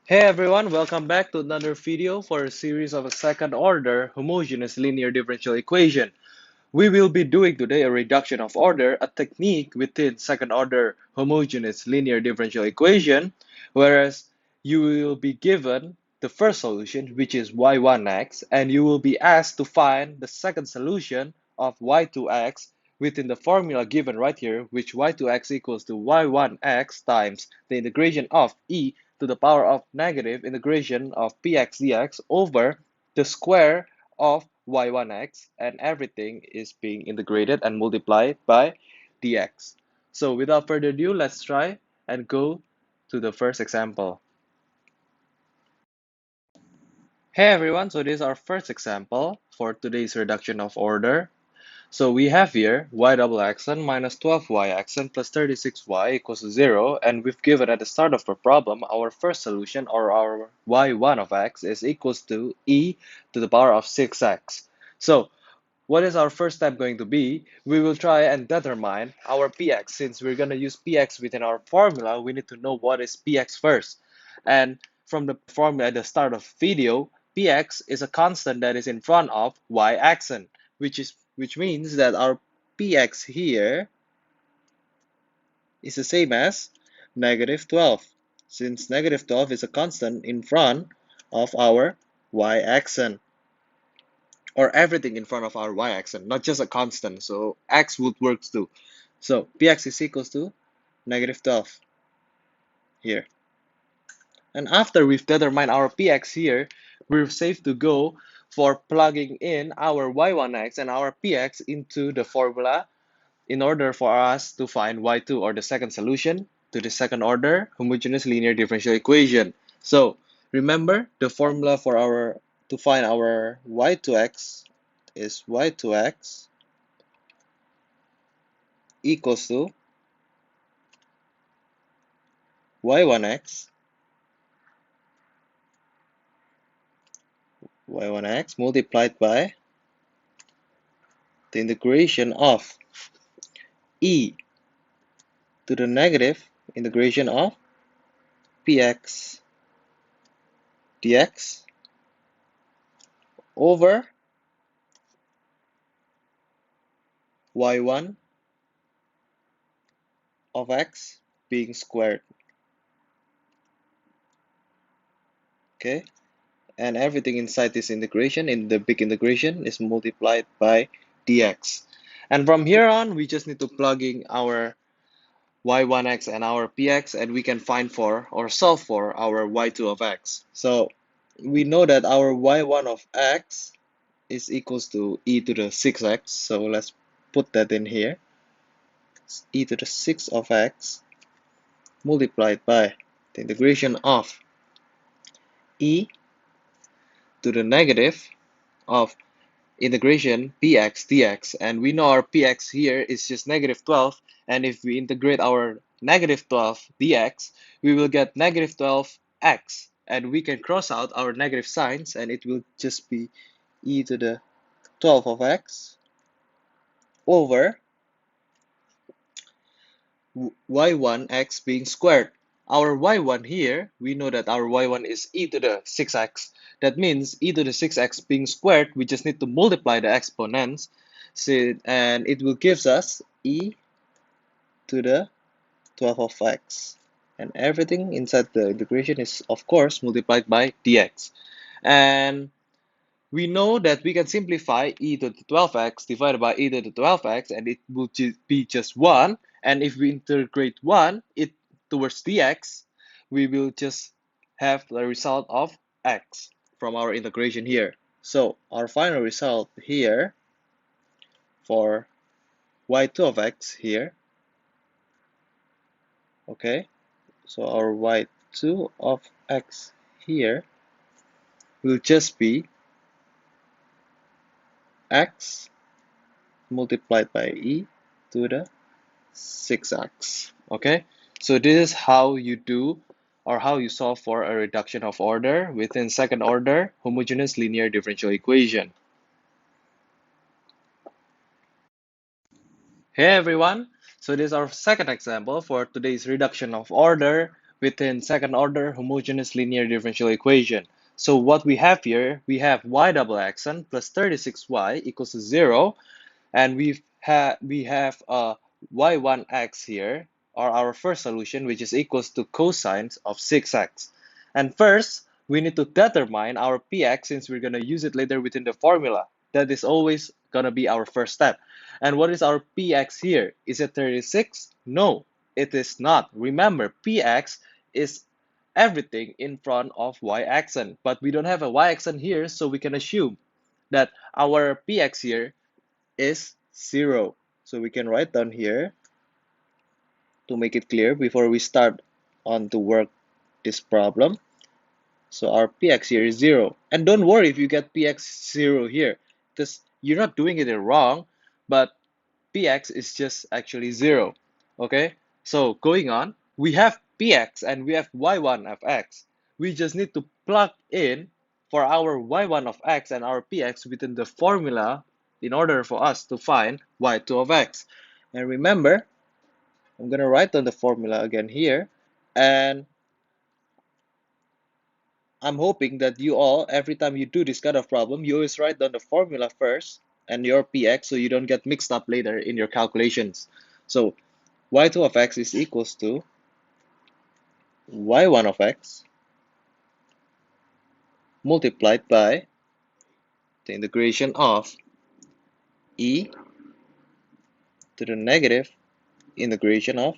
Hey everyone, welcome back to another video for a series of a second-order homogeneous linear differential equation. We will be doing today a reduction of order, a technique within second-order homogeneous linear differential equation, whereas you will be given the first solution, which is y1x, and you will be asked to find the second solution of y2x within the formula given right here, which y2x equals to y1x times the integration of e to the power of negative integration of px dx over the square of y1x, and everything is being integrated and multiplied by dx. So without further ado, let's try and go to the first example. Hey everyone, so this is our first example for today's reduction of order. So we have here y double xn minus 12y xn plus 36y equals to 0, and we've given at the start of the problem our first solution, or our y1 of x, is equals to e to the power of 6x. So what is our first step going to be? We will try and determine our px. Since we're going to use px within our formula, we need to know what is px first. And from the formula at the start of video, px is a constant that is in front of y-axis, which means that our px here is the same as negative 12, since negative 12 is a constant in front of our y-axis, or everything in front of our y-axis, not just a constant. So x would work too. So px is equals to negative 12 here. And after we've determined our px here, we're safe to go for plugging in our y1x and our px into the formula in order for us to find y2, or the second solution to the second order homogeneous linear differential equation. So remember the formula for our to find our y2x is y2x equals to y1x multiplied by the integration of e to the negative integration of px dx over y1 of x being squared. Okay, and everything inside this integration, in the big integration, is multiplied by dx. And from here on, we just need to plug in our y1x and our px, and we can find for or solve for our y2 of x. So we know that our y1 of x is equals to e to the 6x. So let's put that in here. It's e to the 6 of x multiplied by the integration of e to the negative of integration px dx, and we know our px here is just negative 12, and if we integrate our negative 12 dx, we will get negative 12x, and we can cross out our negative signs, and it will just be e to the 12 of x over y1x being squared. Our y1 here, we know that our y1 is e to the 6x. That means e to the 6x being squared, we just need to multiply the exponents, and it will give us e to the 12 of x. And everything inside the integration is, of course, multiplied by dx. And we know that we can simplify e to the 12x divided by e to the 12x, and it will be just 1. And if we integrate 1 it towards dx, we will just have the result of x from our integration here. So our final result here for y2 of x here, okay, so our y2 of x here will just be x multiplied by e to the 6x. Okay, so this is how you do, or how you solve for a reduction of order within second order homogeneous linear differential equation. Hey everyone, so this is our second example for today's reduction of order within second-order homogeneous linear differential equation. So what we have here, we have y double xn plus 36y equals to 0, and we have y1x here, or our first solution, which is equals to cosine of 6x. And first, we need to determine our px since we're going to use it later within the formula. That is always going to be our first step. And what is our px here? Is it 36? No, it is not. Remember, px is everything in front of y accent, but we don't have a y accent here, so we can assume that our px here is 0. So we can write down here to make it clear before we start on to work this problem. So our px here is 0. And don't worry if you get px 0 here, because you're not doing it wrong, but px is just actually 0. Okay, so going on, we have px and we have y1 of x. We just need to plug in for our y1 of x and our px within the formula in order for us to find y2 of x. And remember, I'm going to write down the formula again here, and I'm hoping that you all, every time you do this kind of problem, you always write down the formula first and your px so you don't get mixed up later in your calculations. So y2 of x is equals to y1 of x multiplied by the integration of e to the negative integration of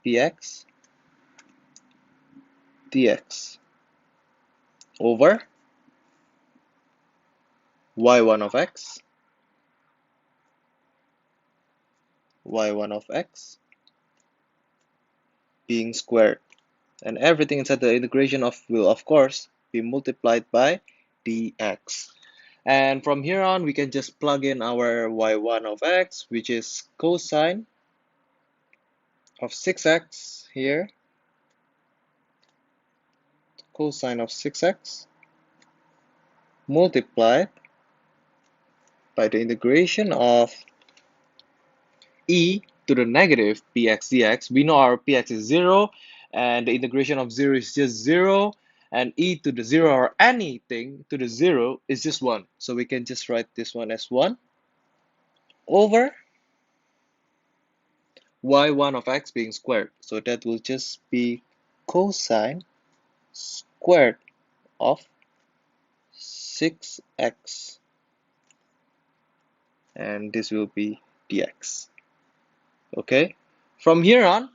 px dx over y1 of x being squared, and everything inside the integration of will of course be multiplied by dx. And from here on we can just plug in our y1 of x, which is cosine of 6x here, cosine of 6x multiplied by the integration of e to the negative px dx. We know our px is 0, and the integration of 0 is just 0, and e to the 0 or anything to the 0 is just 1. So we can just write this one as 1 over y1 of x being squared. So that will just be cosine squared of 6x, and this will be dx. Okay, from here on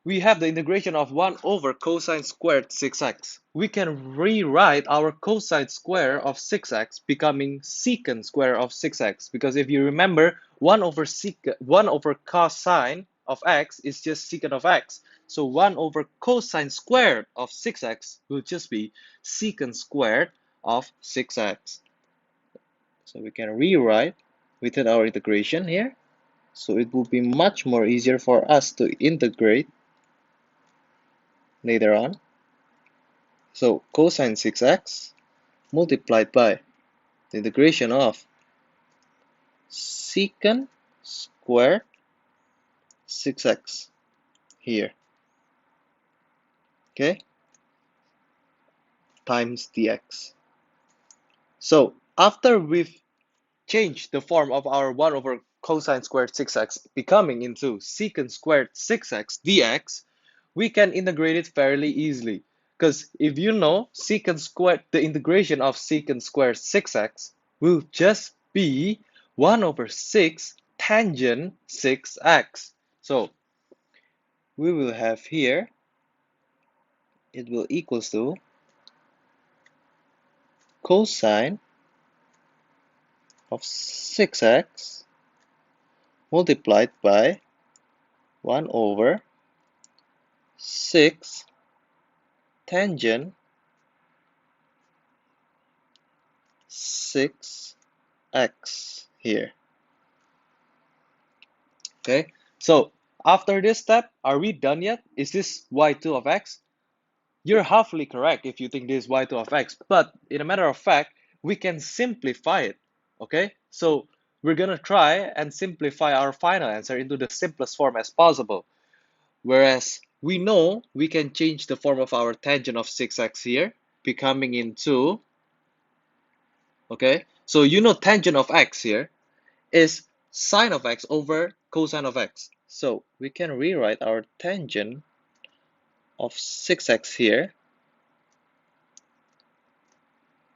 we have the integration of 1 over cosine squared 6x. We can rewrite our cosine square of 6x becoming secant square of 6x, because if you remember, 1 over cosine of x is just secant of x. So 1 over cosine squared of 6x will just be secant squared of 6x. So we can rewrite within our integration here. So it will be much more easier for us to integrate later on. So cosine 6x multiplied by the integration of secant squared 6x here, okay, times dx. So after we've changed the form of our 1 over cosine squared 6x becoming into secant squared 6x dx, we can integrate it fairly easily. Because if you know secant squared, the integration of secant squared 6x will just be 1 over 6 tangent 6x. So we will have here, it will equals to cosine of 6x multiplied by 1 over 6 tangent 6x here. Okay, so after this step, are we done yet? Is this y2 of x? You're halfly correct if you think this is y2 of x, but in a matter of fact, we can simplify it. Okay, so we're gonna try and simplify our final answer into the simplest form as possible. Whereas we know we can change the form of our tangent of 6x here, becoming into, okay, so you know tangent of x here is sine of x over cosine of x. So we can rewrite our tangent of 6x here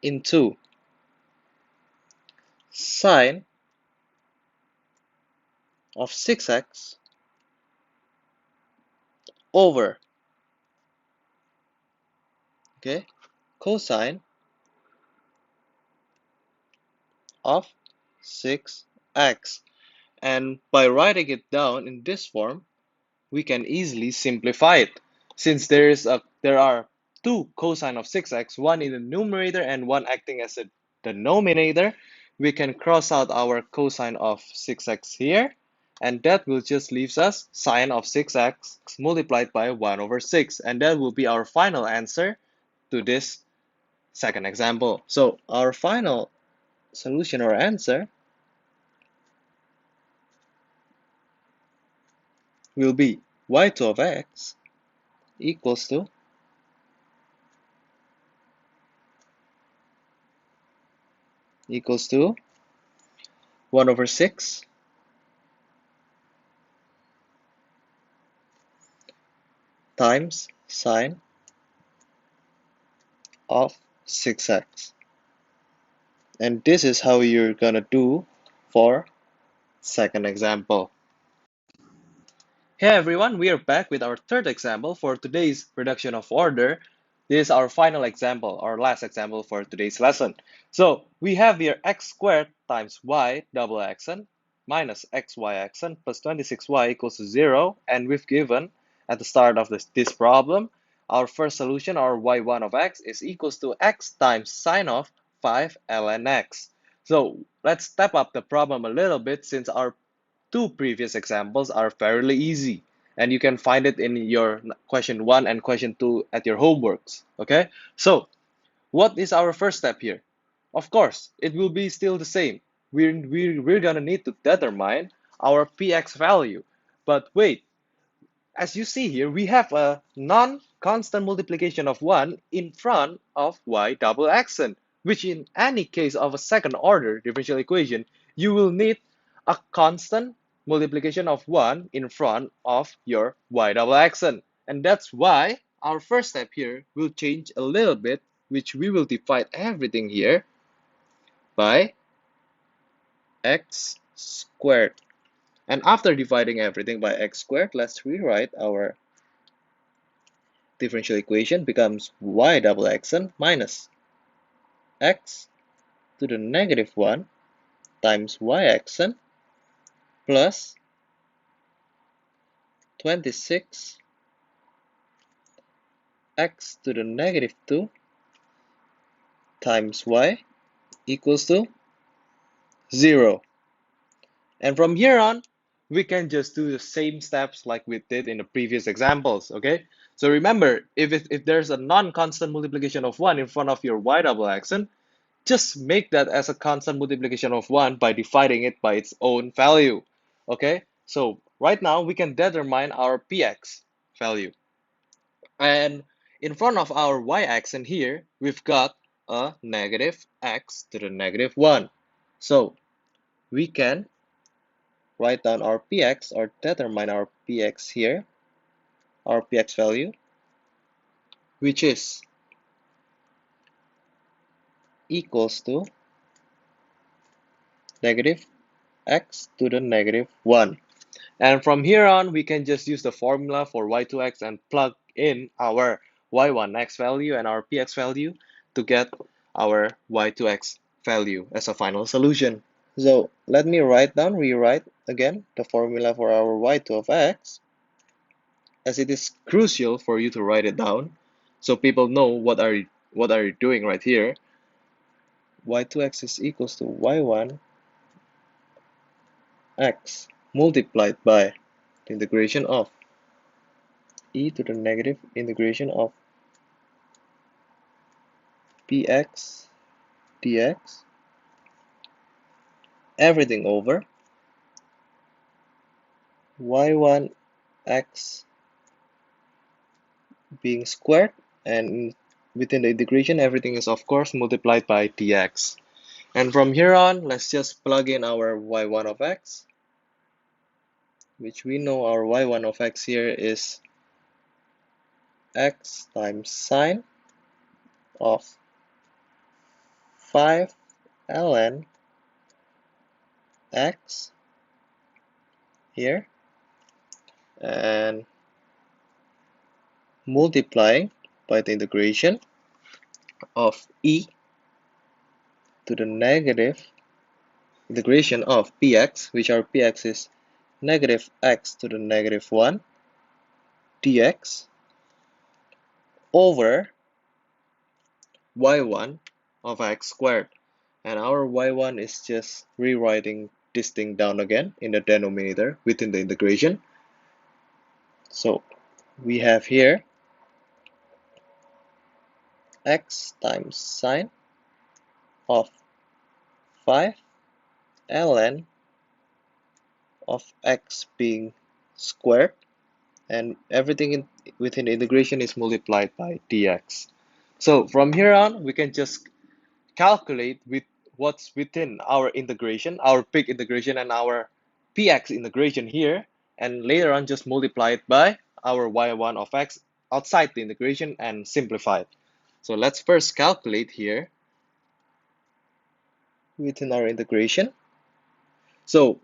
into sine of 6x over, okay, cosine of 6x. And by writing it down in this form, we can easily simplify it. Since there are two cosine of 6x, one in the numerator and one acting as a denominator, we can cross out our cosine of 6x here, and that will just leaves us sine of 6x multiplied by 1 over 6, and that will be our final answer to this second example. So our final solution or answer will be y2 of x equals to 1 over 6 times sine of 6x. And this is how you're gonna do for second example. Hey everyone, we are back with our third example for today's reduction of order. This is our final example, our last example for today's lesson. So we have here x squared times y double xn minus xy xn plus 26y equals to 0. And we've given at the start of this problem, our first solution, our y1 of x, is equals to x times sine of 5 ln x. So let's step up the problem a little bit since our two previous examples are fairly easy, and you can find it in your question 1 and question 2 at your homeworks. Okay, so what is our first step here? Of course, it will be still the same. We're gonna need to determine our px value. But wait, as you see here, we have a non-constant multiplication of 1 in front of y double xn, which in any case of a second order differential equation, you will need a constant multiplication of 1 in front of your y double xn. And that's why our first step here will change a little bit, which we will divide everything here by x squared. And after dividing everything by x squared, let's rewrite our differential equation becomes y double xn minus x to the negative 1 times y xn plus 26 x to the negative 2 times y equals to 0. And from here on, we can just do the same steps like we did in the previous examples, okay? So remember, if there's a non-constant multiplication of 1 in front of your y double xn, just make that as a constant multiplication of 1 by dividing it by its own value. Okay, so right now we can determine our px value. And in front of our y-axis here, we've got a negative x to the negative 1. So we can write down our px or determine our px here, our px value, which is equals to negative x to the negative 1. And from here on, we can just use the formula for y2x and plug in our y1x value and our px value to get our y2x value as a final solution. So let me rewrite again the formula for our y2 of x, as it is crucial for you to write it down so people know what are you doing right here. Y2x is equals to y1x multiplied by the integration of e to the negative integration of px dx, everything over y1x being squared, and within the integration everything is of course multiplied by dx. And from here on, let's just plug in our y1 of x, which we know our y1 of x here is x times sine of 5 ln x here, and multiplying by the integration of e to the negative integration of px, which our px is negative x to the negative 1 dx over y1 of x squared. And our y1 is just rewriting this thing down again in the denominator within the integration. So we have here x times sine of 5 ln of x being squared, and everything within the integration is multiplied by dx. So from here on, we can just calculate with what's within our integration, our big integration, and our px integration here, and later on just multiply it by our y1 of x outside the integration and simplify it. So let's first calculate here within our integration. So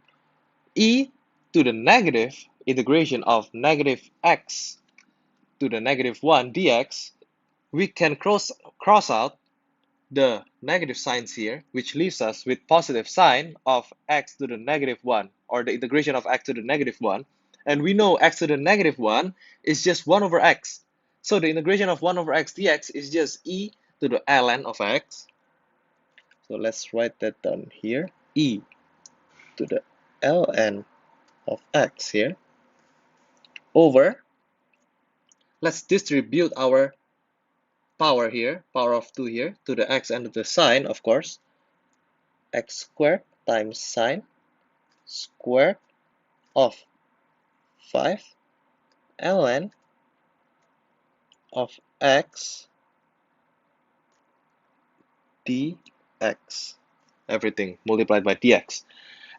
e to the negative integration of negative x to the negative 1 dx, we can cross out the negative signs here, which leaves us with positive sign of x to the negative 1, or the integration of x to the negative 1. And we know x to the negative 1 is just 1 over x. So the integration of 1 over x dx is just e to the ln of x. So let's write that down here. E to the ln of x here over, let's distribute our power here, power of 2 here, to the x and to the sine, of course. X squared times sine squared of 5 ln of x dx. Everything multiplied by dx.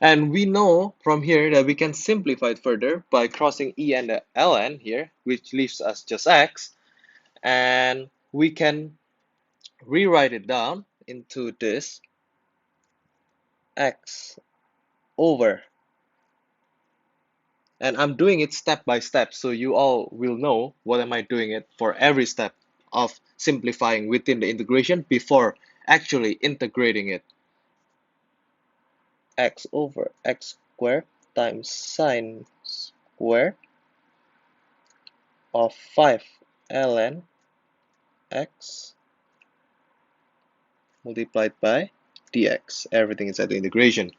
And we know from here that we can simplify it further by crossing e and the ln here, which leaves us just x. And we can rewrite it down into this x over, and I'm doing it step by step so you all will know what am I doing it for every step of simplifying within the integration before actually integrating it. X over x squared times sine squared of 5 ln x multiplied by dx. Everything is at the integration.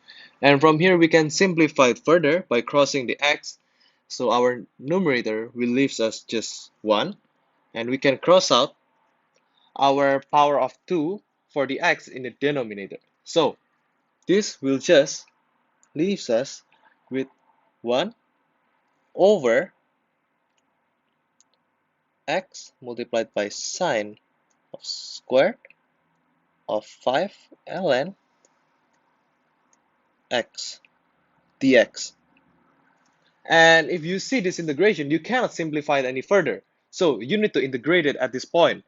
And from here we can simplify it further by crossing the x. So our numerator will leave us just 1. And we can cross out our power of 2 for the x in the denominator. So this will just leaves us with 1 over x multiplied by sine of squared of 5 ln x dx. And if you see this integration, you cannot simplify it any further. So you need to integrate it at this point.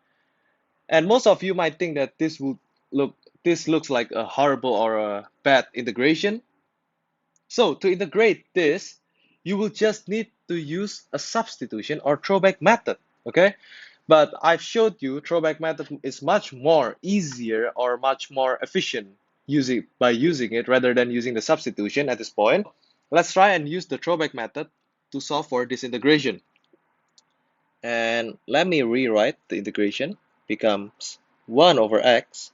And most of you might think that this looks like a horrible or a bad integration. So to integrate this, you will just need to use a substitution or throwback method, okay? But I've showed you throwback method is much more easier or much more efficient by using it rather than using the substitution at this point. Let's try and use the throwback method to solve for this integration. And let me rewrite the integration. Becomes 1 over x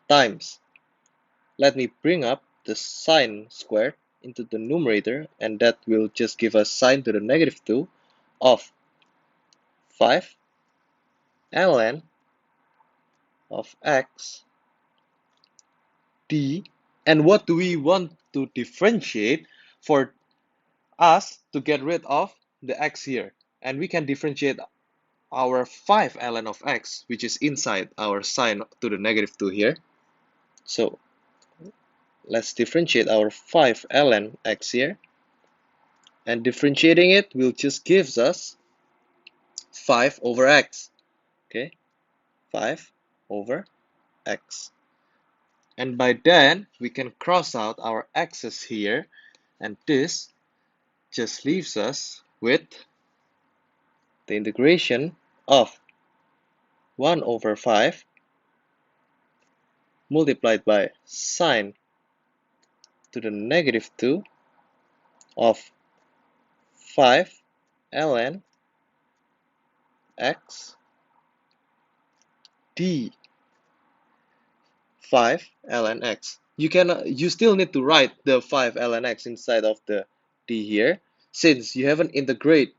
times, let me bring up the sine squared into the numerator, and that will just give us sine to the negative 2 of 5 ln of x d. And what do we want to differentiate for us to get rid of the x here? And we can differentiate our 5 ln of x, which is inside our sine to the negative 2 here. So let's differentiate our 5 ln x here. And differentiating it will just gives us 5 over x. Okay, 5 over x. And by then, we can cross out our x's here. And this just leaves us with the integration of 1 over 5 multiplied by sine to the negative 2 of 5 ln x d 5 ln x. You still need to write the 5 ln x inside of the d here, since you haven't integrate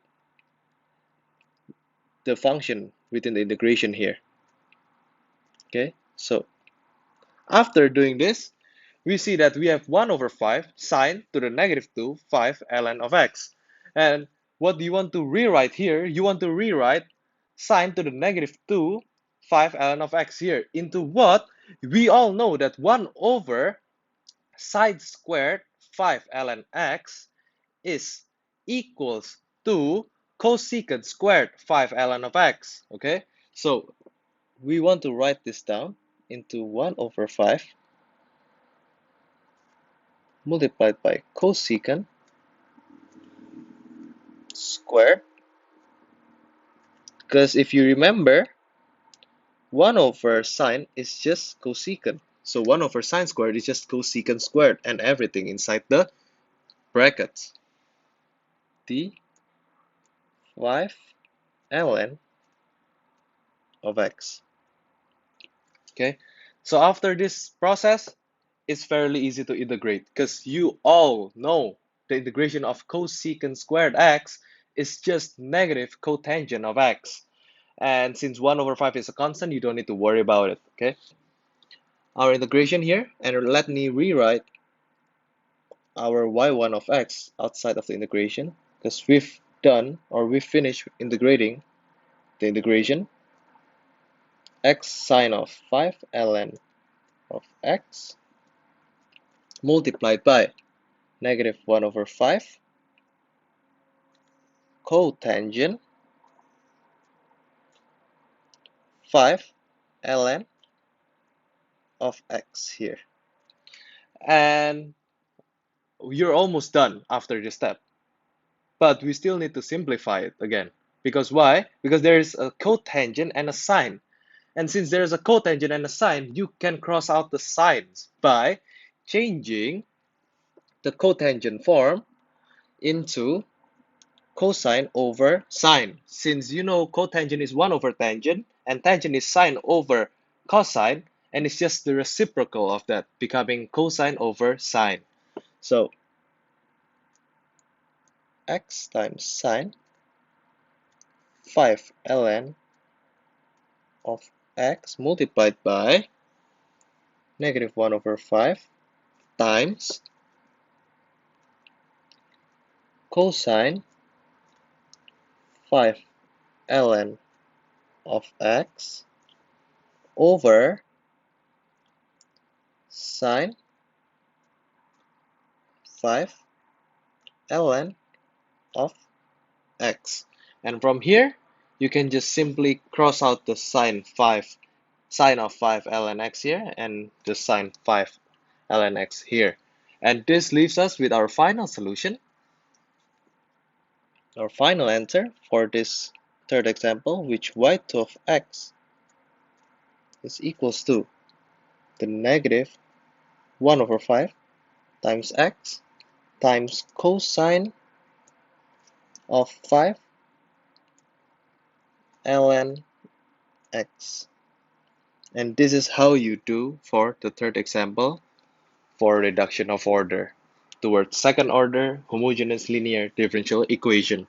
the function within the integration here. Okay, so after doing this, we see that we have 1 over 5 sine to the negative 2 5 ln of x. And what do you want to rewrite here? You want to rewrite sine to the negative 2 5 ln of x here into what? We all know that 1 over sine squared 5 ln x is equals to cosecant squared 5 ln of x. Okay, so we want to write this down into 1 over 5 multiplied by cosecant squared, because if you remember, 1 over sine is just cosecant. So 1 over sine squared is just cosecant squared and everything inside the brackets. D 5 ln of x. Okay, so after this process, it's fairly easy to integrate because you all know the integration of cosecant squared x is just negative cotangent of x. And since 1 over 5 is a constant, you don't need to worry about it. Okay, our integration here, and let me rewrite our y1 of x outside of the integration, because we've done or we've finished integrating the integration. X sine of 5 ln of x multiplied by negative 1 over 5 cotangent 5 ln of x here. And you're almost done after this step. But we still need to simplify it again. Because why? Because there is a cotangent and a sine. And since there is a cotangent and a sine, you can cross out the signs by changing the cotangent form into cosine over sine. Since you know cotangent is 1 over tangent, and tangent is sine over cosine, and it's just the reciprocal of that, becoming cosine over sine. So x times sine 5 ln of x multiplied by negative 1 over 5 times cosine 5 ln of x over sine 5 ln of x. And from here, you can just simply cross out the sine of 5 ln x here and the sine 5 ln x here. And this leaves us with our final solution. Our final answer for this third example, which y2 of x is equals to the negative 1 over 5 times x times cosine of 5 ln x. And this is how you do for the third example for reduction of order towards second order homogeneous linear differential equation.